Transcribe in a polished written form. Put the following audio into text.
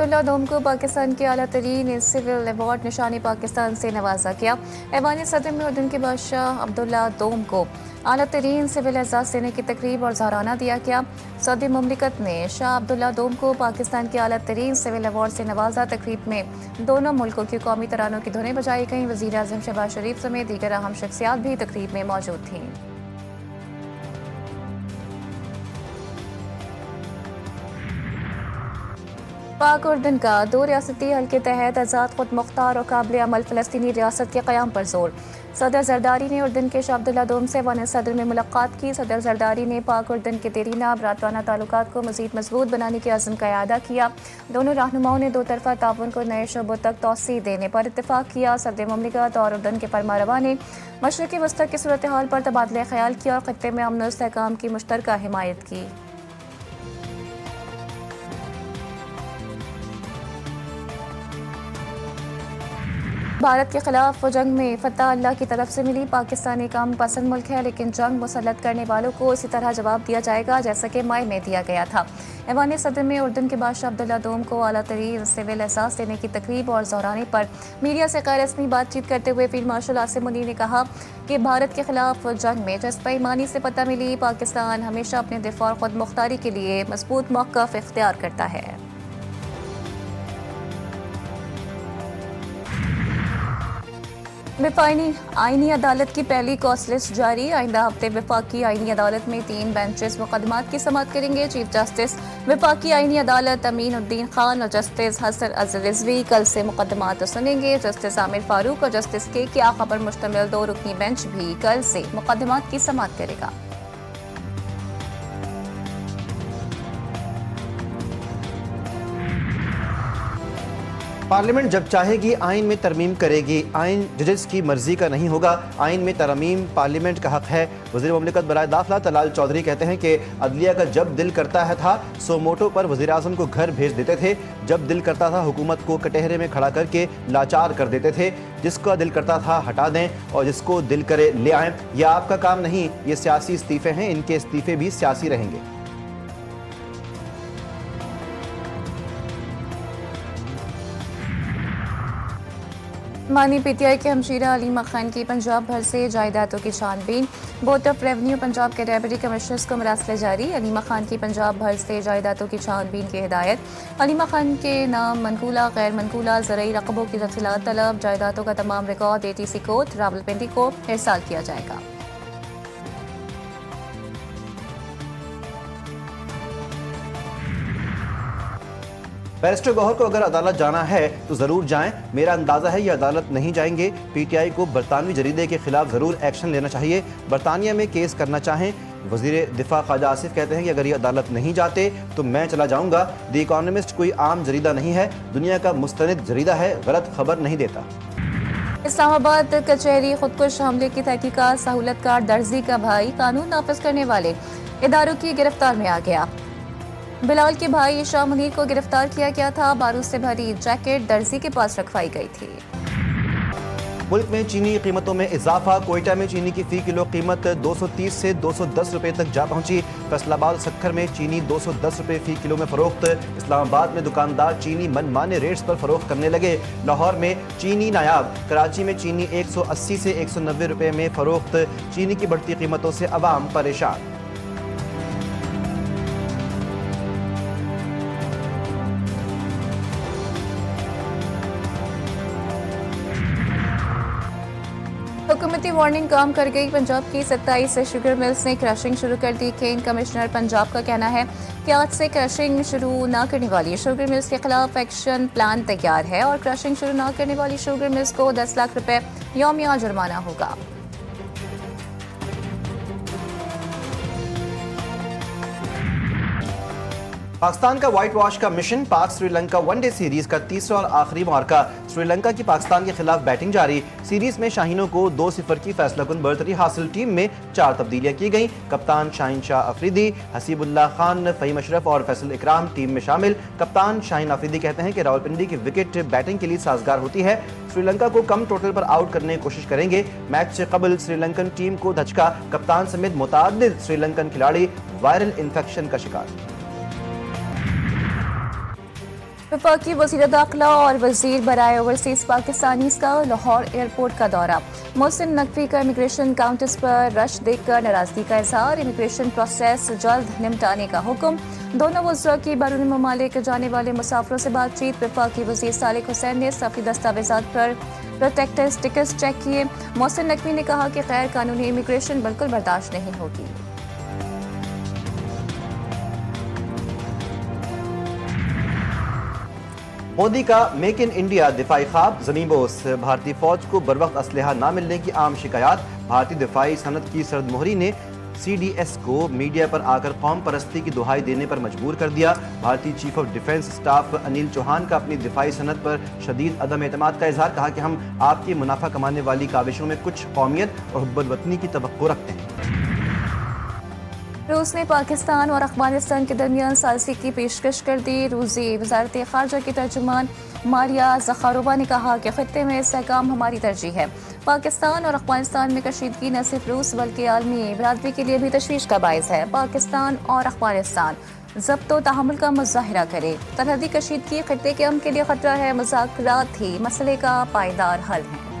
अब्दुल्ला दोम को पाकिस्तान के आला तरीन सिविल अवार्ड निशानी पाकिस्तान से नवाजा गया। ऐवान सदर में उर्दन के बादशाह अब्दुल्ला दोम को आला तरीन सिविल एजाज देने की तकरीब और ज़हराना दिया गया। सऊदी मुमलिकत ने शाह अब्दुल्ला दोम को पाकिस्तान के आला तरीन सिविल अवार्ड से नवाजा। तकरीब में दोनों मुल्कों की कौमी तरानों की धुनें बजाई गईं। वज़ीर आज़म शहबाज शरीफ समेत दीगर अहम शख्सियात भी तकरीब में मौजूद थीं। पाक उर्दन का 2 रियासती हल के तहत आज़ाद खुद मुख्तार और काबिल अमल फ़लस्तीनी रियासत के क़याम पर जोर। सदर जरदारी ने उर्दन के शाह अब्दुल्ला दोम से ऐवान सदर में मुलाकात की। सदर जरदारी ने पाक उर्दन के देरीना भ्रातराना ताल्लुकात को मज़ीद मजबूत बनाने के अज़्म का इआदा किया। दोनों रहनुमाओं ने 2 तरफ़ा ताउन को नए शोबों तक तौसीह देने पर इत्तफ़ाक़ किया। सदर मुमलिकत और उर्दन के फरमारवा ने मशरिक़ी वस्ती की सूरत हाल पर तबादला ख्याल किया और ख़ित्ते में अमन और इस्तेहकाम की मुश्तरका हिमायत की। भारत के खिलाफ जंग में फतह अल्लाह की तरफ से मिली। पाकिस्तान एक अमन पसंद मुल्क है, लेकिन जंग मुसल्लत करने वालों को इसी तरह जवाब दिया जाएगा जैसा कि मई में दिया गया था। ऐवान सदर में उर्दन के बादशाह अब्दुल्ला दोम को आला तरीन सिविल एहसास देने की तकरीब और ज़हराने पर मीडिया से गैर रस्मी बातचीत करते हुए फील्ड मार्शल आसिम मुनीर ने कहा कि भारत के खिलाफ जंग में जिस बेईमानी से पता मिली, पाकिस्तान हमेशा अपने दिफा और खुद मुख्तारी के लिए मजबूत मौक़िफ़ इख्तियार करता है। वफाकी आईनी अदालत की पहली कॉस्ट लिस्ट जारी। आइंदा हफ्ते वफाकी आईनी अदालत में 3 बेंचेस मुकदमात की समाअत करेंगे। चीफ जस्टिस वफाकी आईनी अदालत अमीन उद्दीन खान और जस्टिस हसन अज़हर रिजवी कल से मुकदमात सुनेंगे। जस्टिस आमिर फारूक और जस्टिस के आका पर मुश्तमिल 2 रुकनी बेंच भी कल से मुकदमात की समाअत करेगा। पार्लियामेंट जब चाहेगी आइन में तरमीम करेगी। आइन जजेस की मर्जी का नहीं होगा। आइन में तरमीम पार्लियामेंट का हक है। वज़ीर मुमलिकत बराए दाखिला तलाल चौधरी कहते हैं कि अदलिया का जब दिल करता है था सो मोटो पर वज़ीर आज़म को घर भेज देते थे। जब दिल करता था हुकूमत को कटहरे में खड़ा करके लाचार कर देते थे। जिसका दिल करता था हटा दें और जिसको दिल करे ले आएं। यह आपका काम नहीं, ये सियासी इस्तीफ़े हैं। इनके इस्तीफ़े भी सियासी रहेंगे। मानी पीटीआई के हमशीरा अलीमा खान की पंजाब भर से जायदादों की छानबीन। बोर्ड ऑफ रेवेन्यू पंजाब के डेप्यूटी कमिश्नर्स को मरासले जारी। अलीमा खान की पंजाब भर से जायदादों की छानबीन की हिदायत। अलीमा खान के नाम मनकूला गैर मनकूला ज़रई रकबों की तफसीलात तलब। जायदादों का तमाम रिकॉर्ड ATC कोर्ट रावलपिंडी को इरसाल किया जाएगा। बैरिस्टर गौहर को अगर अदालत जाना है तो जरूर जाएं। मेरा अंदाजा है ये अदालत नहीं जाएंगे। पीटीआई को बरतानवी जरीदे के खिलाफ जरूर एक्शन लेना चाहिए। बरतानिया में केस करना चाहें। वजीर दिफा ख्वाजा आसिफ कहते हैं कि अगर ये अदालत नहीं जाते तो मैं चला जाऊंगा। द इकोनॉमिस्ट कोई आम जरीदा नहीं है, दुनिया का मुस्तनिद जरीदा है, गलत खबर नहीं देता। इस्लामाबाद कचहरी खुदकुश हमले की तहकीकात। सहूलतकार दर्जी का भाई कानून नाफिज करने वाले इदारों की गिरफ्तार में आ गया। बिलाल के भाई शाह मुनीर को गिरफ्तार किया गया था। बारूद से भरी जैकेट दर्जी के पास रखवाई गई थी। मुल्क में चीनी की कीमतों में इजाफा। कोयटा में चीनी की फी किलो कीमत 230 से 210 रुपए तक जा पहुंची। फैसलाबाद सक्खर में चीनी 210 रुपए फी किलो में फरोख्त। इस्लामाबाद में दुकानदार चीनी मनमाने रेट्स पर फरोख्त करने लगे। लाहौर में चीनी नायाब। कराची में चीनी 180 से 190 रुपए में फरोख्त। चीनी की बढ़ती कीमतों से अवाम परेशान। हुकूमती वार्निंग काम कर गई। पंजाब की 27 शुगर मिल्स ने क्रशिंग शुरू कर दी। केन कमिश्नर पंजाब का कहना है कि आज से क्रशिंग शुरू न करने वाली शुगर मिल्स के खिलाफ एक्शन प्लान तैयार है और क्रशिंग शुरू न करने वाली शुगर मिल्स को 10 लाख रुपए यौमिया जुर्माना होगा। पाकिस्तान का व्हाइट वॉश का मिशन। पाक श्रीलंका वनडे सीरीज का तीसरा और आखिरी मुहारका। श्रीलंका की पाकिस्तान के खिलाफ बैटिंग जारी। सीरीज में शाहीनों को 2-0 की फैसलाकुन बढ़तरी हासिल। टीम में 4 तब्दीलियां की गईं। कप्तान शाहीन शाह अफरीदी, हसीबुल्लाह खान, फहीम अशरफ और फैसल इकराम टीम में शामिल। कप्तान शाहीन अफरीदी कहते हैं कि रावलपिंडी की विकेट बैटिंग के लिए साजगार होती है। श्रीलंका को कम टोटल पर आउट करने की कोशिश करेंगे। मैच से कबल श्रीलंकन टीम को धचका। कप्तान समेत मुतादिद श्रीलंकन खिलाड़ी वायरल इन्फेक्शन का शिकार। वफाकी वज़ीर दाखिला और वज़ीर बराए ओवरसीज़ पाकिस्तानीज़ का लाहौर एयरपोर्ट का दौरा। मोहसिन नकवी का इमिग्रेशन काउंटर्स पर रश देखकर नाराज़गी का इज़हार। इमिग्रेशन प्रोसेस जल्द निपटाने का हुक्म। दोनों वज़रा की बैरून ममालिक जाने वाले मुसाफिरों से बातचीत। वफाकी वज़ीर सालिक हुसैन ने सफ़ी दस्तावेज़ात पर प्रोटेक्टर स्टिकर्स चेक किए। मोहसिन नकवी ने कहा कि गैर कानूनी इमिग्रेशन बिल्कुल बर्दाश्त नहीं होगी। मोदी का मेक इन इंडिया दिफाई ख्वाब ज़मीन बोस। भारतीय फौज को बरवक्त असलहा न मिलने की आम शिकायत। भारतीय दिफाई सनत की सरद मोहरी ने CDS को मीडिया पर आकर कौम परस्ती की दुहाई देने पर मजबूर कर दिया। भारतीय chief of defence staff Anil Chauhan का अपनी दिफाई सनत पर शदीद अदम एतमाद का इजहार। कहा कि हम आपकी मुनाफा कमाने वाली काविशों में कुछ कौमियत और हुब्बत वतनी की तवक्को रखते हैं। रूस ने पाकिस्तान और अफगानिस्तान के दरमियान सालसी की पेशकश कर दी। रूसी वजारत खारजा की तर्जुमान मारिया ज़खारोवा ने कहा कि खत्ते में इस्तेहकाम हमारी तरजीह है। पाकिस्तान और अफगानिस्तान में कशीदगी न सिर्फ रूस बल्कि आलमी बरादरी के लिए भी तशवीश का बायस है। पाकिस्तान और अफगानिस्तान ज़ब्त व तहम्मुल का मुज़ाहिरा करे। सरहदी कशीदगी खत्ते के अमन के लिए खतरा है। मुज़ाकरात ही मसले का पायदार हल है।